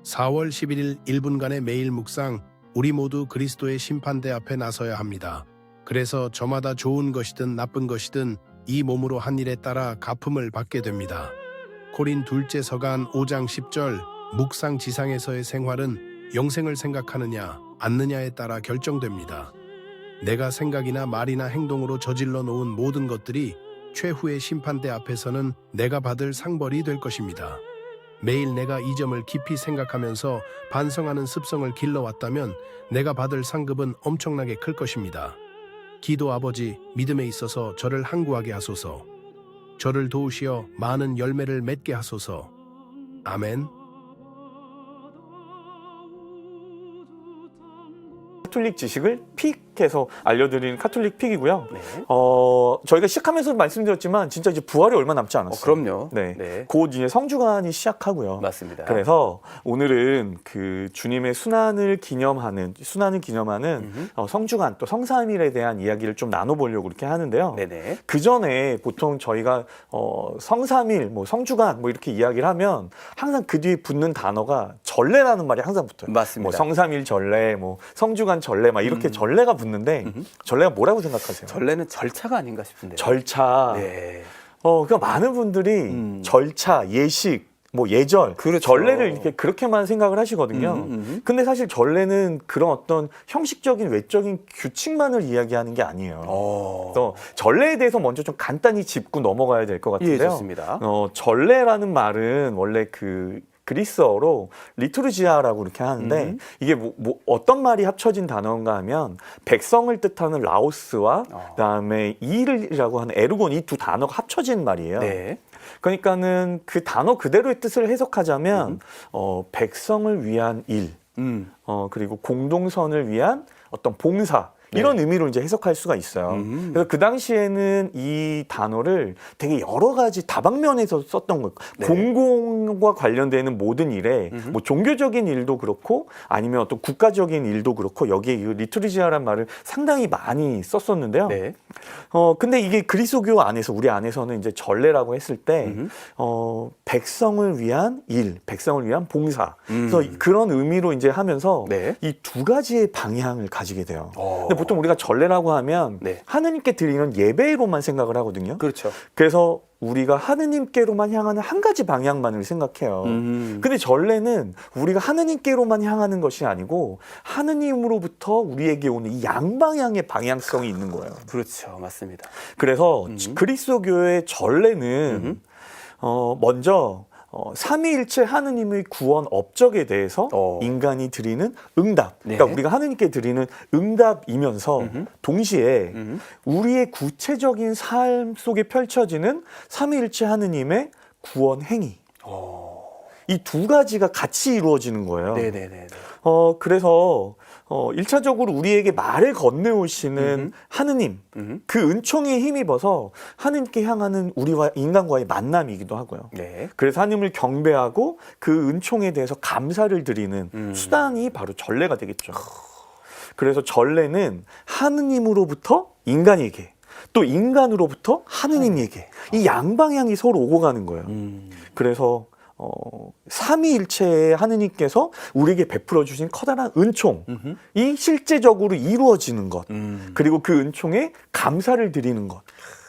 4월 11일 1분간의 매일 묵상, 우리 모두 그리스도의 심판대 앞에 나서야 합니다. 그래서 저마다 좋은 것이든 나쁜 것이든 이 몸으로 한 일에 따라 갚음을 받게 됩니다. 코린 둘째 서간 5장 10절, 묵상 지상에서의 생활은 영생을 생각하느냐 않느냐에 따라 결정됩니다. 내가 생각이나 말이나 행동으로 저질러 놓은 모든 것들이 최후의 심판대 앞에서는 내가 받을 상벌이 될 것입니다. 매일 내가 이 점을 깊이 생각하면서 반성하는 습성을 길러왔다면 내가 받을 상급은 엄청나게 클 것입니다. 기도 아버지, 믿음에 있어서 저를 항구하게 하소서. 저를 도우시어 많은 열매를 맺게 하소서. 아멘. 카톨릭 지식을 픽해서 알려드리는 카톨릭 픽이고요. 네. 저희가 시작하면서 말씀드렸지만 진짜 이제 부활이 얼마 남지 않았어요. 그럼요. 네. 네. 곧 이제 성주간이 시작하고요. 맞습니다. 그래서 오늘은 그 주님의 순환을 기념하는 성주간 또 성삼일에 대한 이야기를 좀 나눠보려고 그렇게 하는데요. 네네. 그 전에 보통 저희가 성삼일, 성주간 이렇게 이야기를 하면 항상 그 뒤에 붙는 단어가 전례라는 말이 항상 붙어요. 맞습니다. 성삼일 전례, 성주간 전례, 이렇게 전례가 붙는데 전례가 뭐라고 생각하세요? 전례는 절차가 아닌가 싶은데요. 절차. 네. 그러니까 많은 분들이 절차, 예식, 예절, 그렇죠. 전례를 이렇게 그렇게만 생각을 하시거든요. 근데 사실 전례는 그런 어떤 형식적인 외적인 규칙만을 이야기하는 게 아니에요. 그래서 전례에 대해서 먼저 좀 간단히 짚고 넘어가야 될 것 같은데요. 예, 좋습니다. 전례라는 말은 원래 그리스어로 리투르지아라고 이렇게 하는데 이게 어떤 말이 합쳐진 단어인가 하면 백성을 뜻하는 라오스와 그다음에 일이라고 하는 에르곤, 이 두 단어가 합쳐진 말이에요. 네. 그러니까는 그 단어 그대로의 뜻을 해석하자면 백성을 위한 일, 그리고 공동선을 위한 어떤 봉사, 이런 의미로 이제 해석할 수가 있어요. 그래서 그 당시에는 이 단어를 되게 여러 가지 다방면에서 썼던 거예요. 네. 공공과 관련되는 모든 일에 종교적인 일도 그렇고 아니면 어떤 국가적인 일도 그렇고 여기에 이 리투르지아라는 말을 상당히 많이 썼었는데요. 네. 근데 이게 그리스도교 안에서 우리 안에서는 이제 전례라고 했을 때 백성을 위한 일, 백성을 위한 봉사. 그래서 그런 의미로 이제 하면서 네. 이 두 가지의 방향을 가지게 돼요. 근데 보통 우리가 전례라고 하면 네. 하느님께 드리는 예배로만 생각을 하거든요. 그렇죠. 그래서 우리가 하느님께로만 향하는 한 가지 방향만을 생각해요. 근데 전례는 우리가 하느님께로만 향하는 것이 아니고 하느님으로부터 우리에게 오는 이 양방향의 방향성이 있는 거예요. 그렇죠. 맞습니다. 그래서 그리스도교의 전례는 먼저 삼위일체 하느님의 구원 업적에 대해서 인간이 드리는 응답, 그러니까 네. 우리가 하느님께 드리는 응답이면서 동시에 우리의 구체적인 삶 속에 펼쳐지는 삼위일체 하느님의 구원 행위, 이 두 가지가 같이 이루어지는 거예요. 네네네. 그래서 1차적으로 우리에게 말을 건네오시는 하느님, 그 은총에 힘입어서 하느님께 향하는 우리와 인간과의 만남이기도 하고요. 네. 그래서 하느님을 경배하고 그 은총에 대해서 감사를 드리는 수단이 바로 전례가 되겠죠. 그래서 전례는 하느님으로부터 인간에게, 또 인간으로부터 하느님에게 이 양방향이 서로 오고 가는 거예요. 그래서 삼위일체의 하느님께서 우리에게 베풀어 주신 커다란 은총이 실제적으로 이루어지는 것, 그리고 그 은총에 감사를 드리는 것,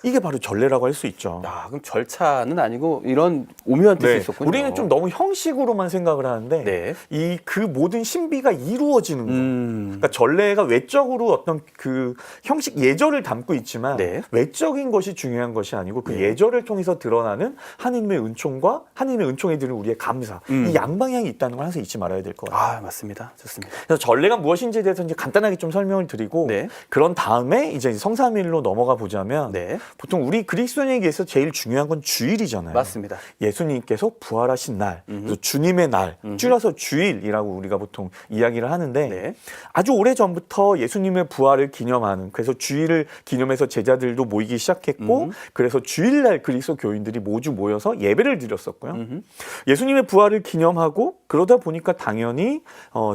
이게 바로 전례라고 할 수 있죠. 그럼 절차는 아니고 이런 오묘한 뜻이 네, 있었군요. 우리는 좀 너무 형식으로만 생각을 하는데 네. 그 모든 신비가 이루어지는 거. 그러니까 전례가 외적으로 어떤 그 형식 예절을 담고 있지만 네. 외적인 것이 중요한 것이 아니고 그 예절을 통해서 드러나는 하느님의 은총과 하느님의 은총에 드리는 우리의 감사, 이 양방향이 있다는 걸 항상 잊지 말아야 될 것 같아요. 맞습니다. 좋습니다. 그래서 전례가 무엇인지에 대해서 이제 간단하게 좀 설명을 드리고 네. 그런 다음에 이제 성삼일로 넘어가 보자면 네. 보통 우리 그리스도인에게서 제일 중요한 건 주일이잖아요. 맞습니다. 예수님께서 부활하신 날, 그래서 주님의 날, 줄여서 주일이라고 우리가 보통 이야기를 하는데 네. 아주 오래 전부터 예수님의 부활을 기념하는, 그래서 주일을 기념해서 제자들도 모이기 시작했고 그래서 주일날 그리스도 교인들이 모두 모여서 예배를 드렸었고요. 예수님의 부활을 기념하고 그러다 보니까 당연히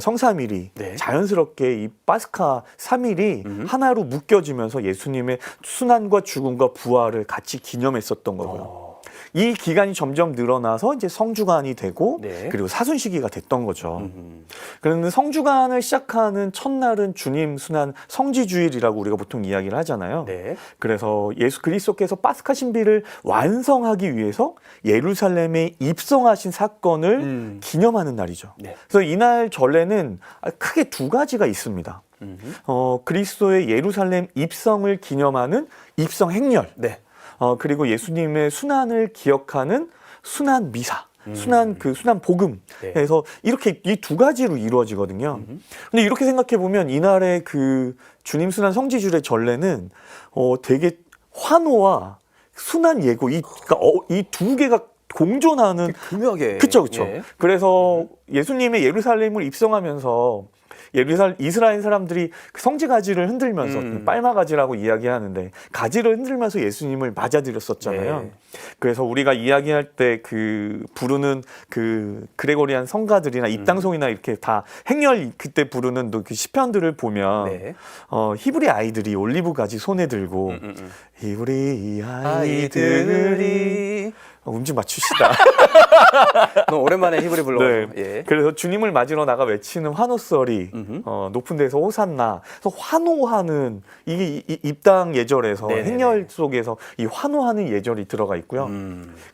성삼일이 네. 자연스럽게 이 파스카 3일이 하나로 묶여지면서 예수님의 순환과 죽음과 부활을 같이 기념했었던 거고요. 이 기간이 점점 늘어나서 이제 성주간이 되고 네. 그리고 사순시기가 됐던 거죠. 음. 그런데 성주간을 시작하는 첫날은 주님 순환 성지주일이라고 우리가 보통 이야기를 하잖아요. 네. 그래서 예수 그리스도께서 파스카 신비를 완성하기 위해서 예루살렘에 입성하신 사건을 기념하는 날이죠. 네. 그래서 이날 전례는 크게 두 가지가 있습니다. 그리스도의 예루살렘 입성을 기념하는 입성 행렬, 네. 그리고 예수님의 순환을 기억하는 순환 미사, 순환 복음. 네. 그래서 이렇게 이 두 가지로 이루어지거든요. 근데 이렇게 생각해 보면 이날의 그 주님 순환 성지주일의 전례는 되게 환호와 순환 예고 이 두 개가 공존하는 교묘하게. 그쵸. 예. 그래서 예수님의 예루살렘을 입성하면서 이스라엘 사람들이 그 성지 가지를 흔들면서 빨마 가지라고 이야기하는데 가지를 흔들면서 예수님을 맞아들였었잖아요. 네. 그래서 우리가 이야기할 때 그 부르는 그 그레고리안 성가들이나 입당송이나 이렇게 다 행렬 그때 부르는 그 시편들을 보면 네. 히브리 아이들이 올리브 가지 손에 들고 히브리 아이들이 음질 맞추시다. 너무 오랜만에 히브리 불러. 네. 예. 그래서 주님을 맞으러 나가 외치는 환호설이 높은 데서 호산나. 그래서 환호하는 이게 입당 예절에서 네네네. 행렬 속에서 이 환호하는 예절이 들어가 있고요.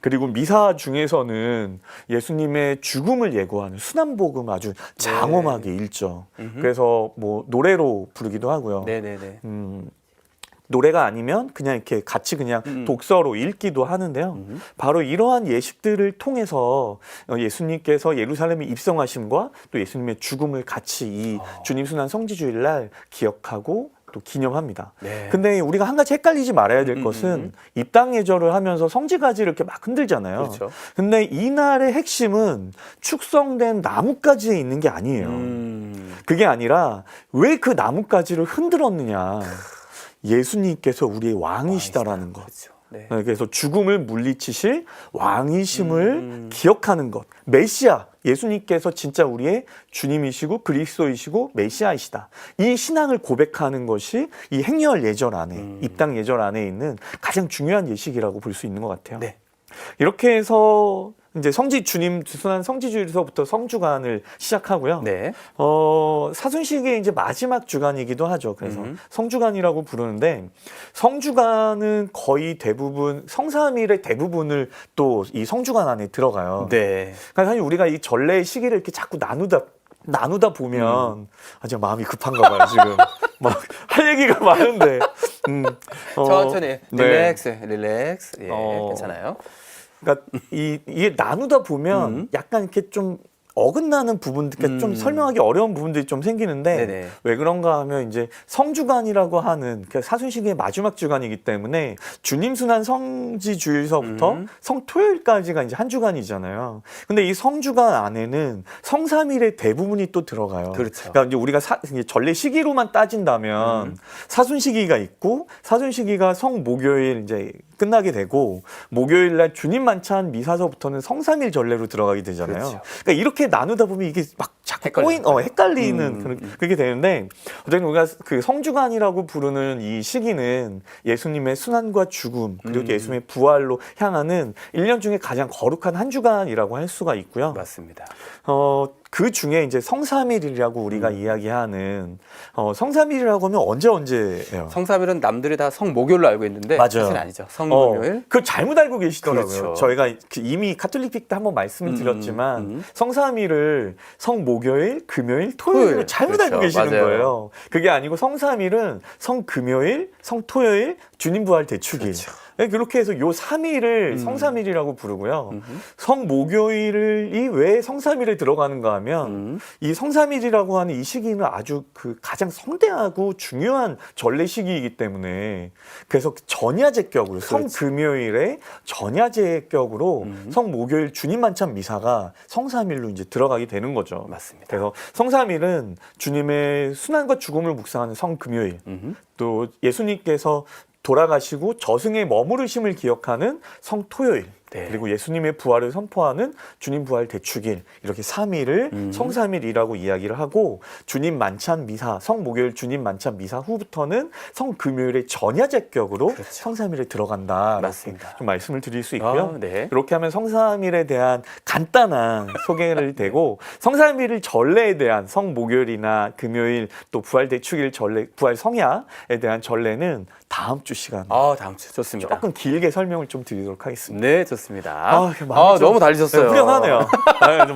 그리고 미사 중에서는 예수님의 죽음을 예고하는 순환복음 아주 장엄하게 읽죠. 그래서 뭐 노래로 부르기도 하고요. 네네네. 노래가 아니면 그냥 이렇게 같이 그냥 독서로 읽기도 하는데요. 바로 이러한 예식들을 통해서 예수님께서 예루살렘에 입성하심과 또 예수님의 죽음을 같이 이 주님 순환 성지주일 날 기억하고 또 기념합니다. 네. 근데 우리가 한 가지 헷갈리지 말아야 될 것은 입당 예절을 하면서 성지가지를 이렇게 막 흔들잖아요. 그렇죠. 근데 이날의 핵심은 축성된 나뭇가지에 있는 게 아니에요. 그게 아니라 왜 그 나뭇가지를 흔들었느냐. 예수님께서 우리의 왕이시다라는 것. 그렇죠. 네. 그래서 죽음을 물리치실 왕이심을 기억하는 것. 메시아, 예수님께서 진짜 우리의 주님이시고 그리스도이시고 메시아이시다. 이 신앙을 고백하는 것이 이 행렬 예절 안에, 입당 예절 안에 있는 가장 중요한 예식이라고 볼 수 있는 것 같아요. 네. 이렇게 해서 이제 주님 순환 성지주일서부터 성주간을 시작하고요. 네. 사순식의 이제 마지막 주간이기도 하죠. 그래서 성주간이라고 부르는데 성주간은 거의 대부분 성삼일의 대부분을 또 이 성주간 안에 들어가요. 네. 그러니까 사실 우리가 이 전례의 시기를 이렇게 자꾸 나누다 보면 아주 마음이 급한가 봐요 지금. 막 할 얘기가 많은데. 천천히 네. 릴렉스. 예. 괜찮아요. 그러니까 이게 나누다 보면 약간 이렇게 좀 어긋나는 부분들, 그러니까 좀 설명하기 어려운 부분들이 좀 생기는데 네네. 왜 그런가 하면 이제 성주간이라고 하는 그 사순식의 마지막 주간이기 때문에 주님 순환 성지주일서부터 성토요일까지가 이제 한 주간이잖아요. 근데 이 성주간 안에는 성삼일의 대부분이 또 들어가요. 그렇죠. 그러니까 이제 우리가 이제 전례 시기로만 따진다면 사순시기가 있고 사순시기가 성목요일 이제 끝나게 되고 목요일 날 주님 만찬 미사서부터는 성삼일 전례로 들어가게 되잖아요. 그렇죠. 그러니까 이렇게 나누다 보면 이게 막 자꾸 헷갈리는 그렇게 되는데 어쨌든 우리가 그 성주간이라고 부르는 이 시기는 예수님의 순환과 죽음 그리고 예수님의 부활로 향하는 1년 중에 가장 거룩한 한 주간이라고 할 수가 있고요. 맞습니다. 그 중에 이제 성삼일이라고 우리가 이야기하는 성삼일이라고 하면 언제예요? 성삼일은 남들이 다 성목요일로 알고 있는데 맞아요. 사실 아니죠. 성금요일. 그걸 잘못 알고 계시더라고요. 그렇죠. 저희가 이미 카톨릭 때 한번 말씀을 드렸지만 성삼일을 성목요일, 금요일, 토요일로 잘못 그렇죠. 알고 계시는 맞아요. 거예요. 그게 아니고 성삼일은 성금요일, 성토요일, 주님 부활 대축일. 그렇죠. 그렇게 해서 요 3일을 성삼일이라고 부르고요. 성목요일이 왜 성삼일에 들어가는가 하면 이 성삼일이라고 하는 이 시기는 아주 그 가장 성대하고 중요한 전례 시기이기 때문에 그래서 전야제격으로 성금요일에 전야제격으로 성목요일 주님 만찬 미사가 성삼일로 이제 들어가게 되는 거죠. 맞습니다. 그래서 성삼일은 주님의 순환과 죽음을 묵상하는 성금요일 또 예수님께서 돌아가시고 저승에 머무르심을 기억하는 성토요일 네. 그리고 예수님의 부활을 선포하는 주님 부활 대축일 이렇게 3일을 성삼일이라고 이야기를 하고 주님 만찬 미사 성목요일 주님 만찬 미사 후부터는 성금요일의 전야제격으로 그렇죠. 성삼일에 들어간다. 맞습니다. 좀 말씀을 드릴 수 있고요. 네. 이렇게 하면 성삼일에 대한 간단한 소개를 되고 성삼일 전례에 대한 성목요일이나 금요일 또 부활 대축일 전례 부활 성야에 대한 전례는 다음 주 시간 다음 주 좋습니다. 조금 길게 설명을 좀 드리도록 하겠습니다. 네, 좋습니다. 마음이 좀- 너무 달리셨어요. 후련하네요. 좀